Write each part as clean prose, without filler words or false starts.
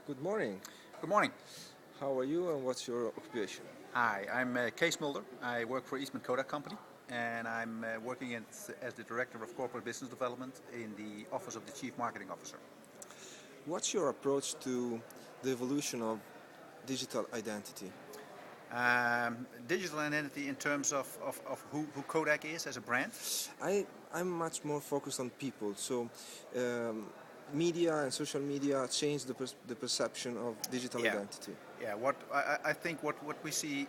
Good morning. Good morning. How are you and what's your occupation? Hi, I'm Kees Mulder. I work for Eastman Kodak Company, and I'm working as the Director of Corporate Business Development in the Office of the Chief Marketing Officer. What's your approach to the evolution of digital identity? Digital identity in terms of who Kodak is as a brand. I'm much more focused on people. So, media and social media change the perception of digital Yeah. identity. Yeah, I think what we see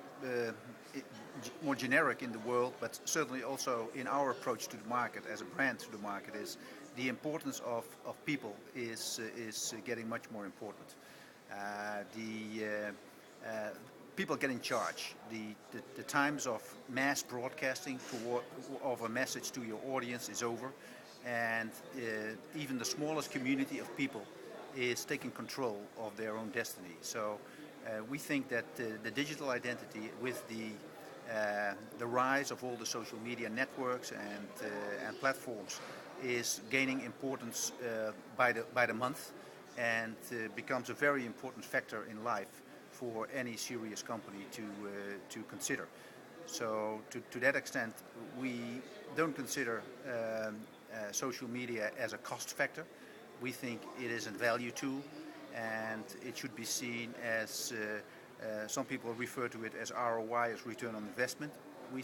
more generic in the world, but certainly also in our approach to the market as a brand to the market, is the importance of people is getting much more important. The people get in charge. The times of mass broadcasting of a message to your audience is over, and even the smallest community of people is taking control of their own destiny. So we think that the digital identity, with the rise of all the social media networks and platforms, is gaining importance by the month, and becomes a very important factor in life for any serious company to consider. So to that extent, we don't consider social media as a cost factor. We think it is a value tool, and it should be seen as some people refer to it as ROI, as return on investment. We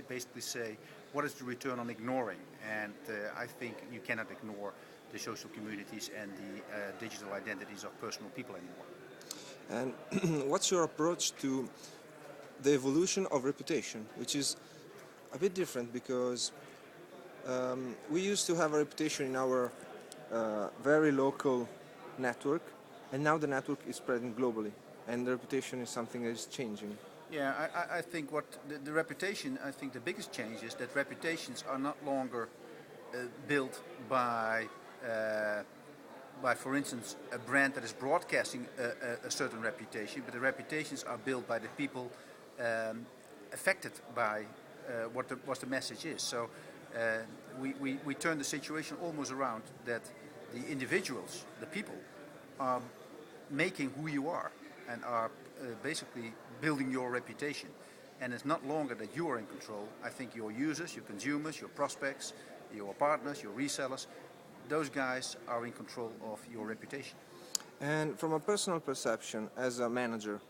basically say, what is the return on ignoring? And I think you cannot ignore the social communities and the digital identities of personal people anymore. And what's your approach to the evolution of reputation, which is a bit different because we used to have a reputation in our very local network, and now the network is spreading globally, and the reputation is something that is changing. Yeah, I think what the reputation, I think the biggest change is that reputations are not longer built by, for instance, a brand that is broadcasting a certain reputation, but the reputations are built by the people affected by what the message is. So we turn the situation almost around, that the individuals, the people, are making who you are and are basically building your reputation. And it's not longer that you are in control. I think your users, your consumers, your prospects, your partners, your resellers, those guys are in control of your reputation. And from a personal perception, as a manager,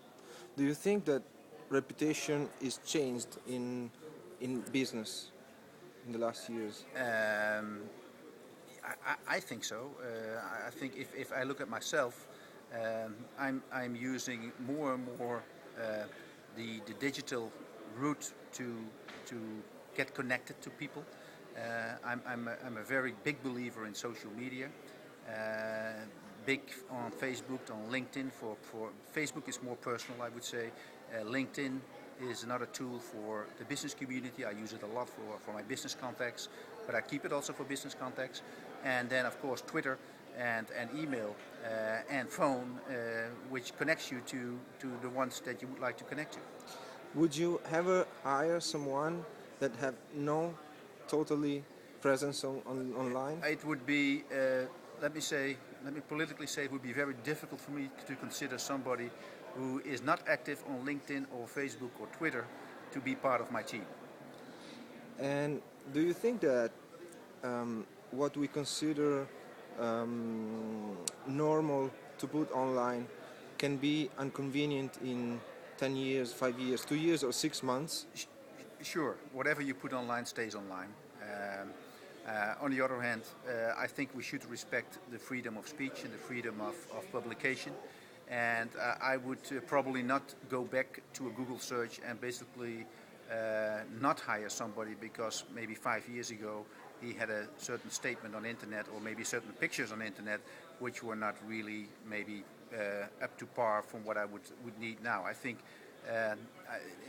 do you think that reputation is changed in business in the last years? I think so. I think if I look at myself, I'm using more and more the digital route to get connected to people. I'm a very big believer in social media. Big on Facebook, on LinkedIn. For Facebook is more personal, I would say. LinkedIn is another tool for the business community. I use it a lot for my business contacts, but I keep it also for business contacts. And then, of course, Twitter and email and phone, which connects you to the ones that you would like to connect to. Would you ever hire someone that have no totally presence online? It would be, let me politically say, it would be very difficult for me to consider somebody who is not active on LinkedIn or Facebook or Twitter to be part of my team. And do you think that what we consider normal to put online can be inconvenient in 10 years, 5 years, 2 years, or 6 months? Sure, whatever you put online stays online. On the other hand, I think we should respect the freedom of speech and the freedom of publication. And I would probably not go back to a Google search and basically not hire somebody because maybe 5 years ago he had a certain statement on internet, or maybe certain pictures on internet which were not really maybe up to par from what I would need now. I think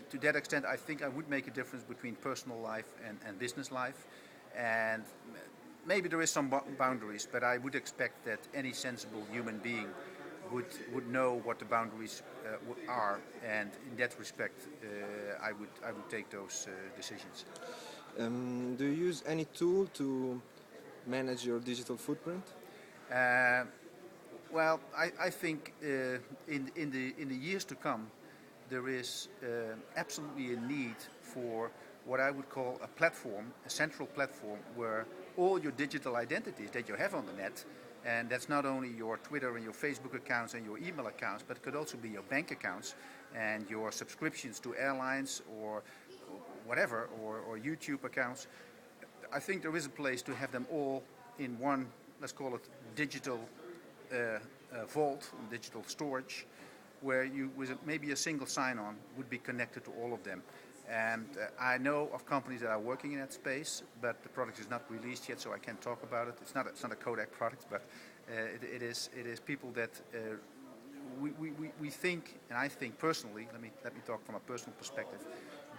to that extent, I think I would make a difference between personal life and business life. And maybe there is some boundaries, but I would expect that any sensible human being would know what the boundaries are, and in that respect, I would take those decisions. Do you use any tool to manage your digital footprint? Well, I think in the years to come, there is absolutely a need for what I would call a platform, a central platform, where all your digital identities that you have on the net, and that's not only your Twitter and your Facebook accounts and your email accounts, but it could also be your bank accounts and your subscriptions to airlines or whatever, or YouTube accounts. I think there is a place to have them all in one, let's call it digital vault, digital storage, where you, with maybe a single sign-on, would be connected to all of them. And I know of companies that are working in that space, but the product is not released yet, so I can't talk about it. It's not a Kodak product, but it is people that we think, and I think personally. Let me talk from a personal perspective.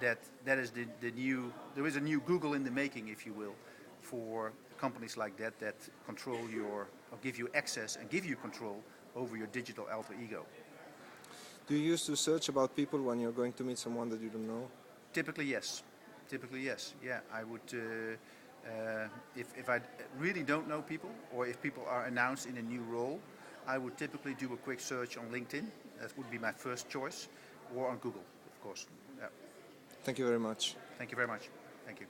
That is the new. There is a new Google in the making, if you will, for companies like that control your, or give you access and give you control over your digital alter ego. Do you used to search about people when you're going to meet someone that you don't know? Typically, yes. Typically, yes. Yeah, I would. If I really don't know people, or if people are announced in a new role, I would typically do a quick search on LinkedIn. That would be my first choice, or on Google, of course. Yeah. Thank you very much. Thank you very much. Thank you.